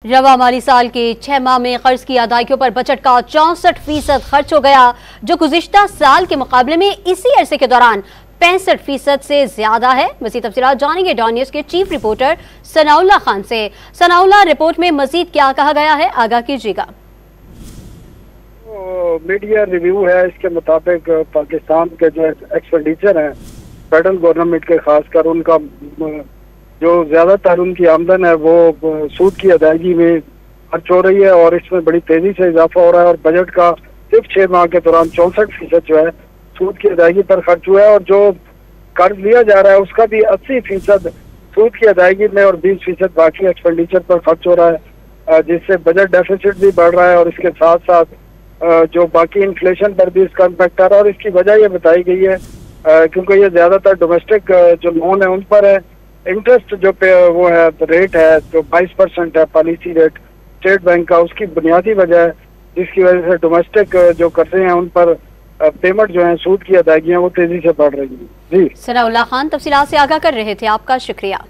रवा माली साल के 6 माह में कर्ज की अदायगियों पर बजट का 64% खर्च हो गया, जो गुज़िश्ता साल के मुकाबले में इसी अरसे के दौरान 65% से ज्यादा है। मज़ीद तफसीलात जानेंगे डॉन न्यूज़ के चीफ रिपोर्टर सनाउल्लाह खान से। सनाउल्लाह, रिपोर्ट में मजीद क्या कहा गया है, आगाह कीजिएगा। मीडिया रिव्यू है, इसके मुताबिक पाकिस्तान के जो एक्सपेंडिचर हैं फेडरल गवर्नमेंट के, खासकर उनका जो ज्यादातर उनकी आमदन है वो सूद की अदायगी में खर्च हो रही है और इसमें बड़ी तेजी से इजाफा हो रहा है। और बजट का सिर्फ 6 माह के दौरान 64% जो है सूद की अदायगी पर खर्च हुआ है और जो कर्ज लिया जा रहा है उसका भी 80% सूद की अदायगी में और 20% बाकी एक्सपेंडिचर पर खर्च हो रहा है, जिससे बजट डेफिसिट भी बढ़ रहा है और इसके साथ साथ जो बाकी इन्फ्लेशन पर भी इसका इम्पैक्ट आ रहा है। और इसकी वजह ये बताई गई है क्योंकि ये ज्यादातर डोमेस्टिक जो लोन है उन पर है। इंटरेस्ट जो पे वो है रेट है जो 22% है पॉलिसी रेट स्टेट बैंक का, उसकी बुनियादी वजह है जिसकी वजह से डोमेस्टिक जो कर्जे हैं उन पर पेमेंट जो है सूद की अदायगियां वो तेजी से बढ़ रही है। जी, सनाउल्लाह खान तफसीलात से आगाह कर रहे थे, आपका शुक्रिया।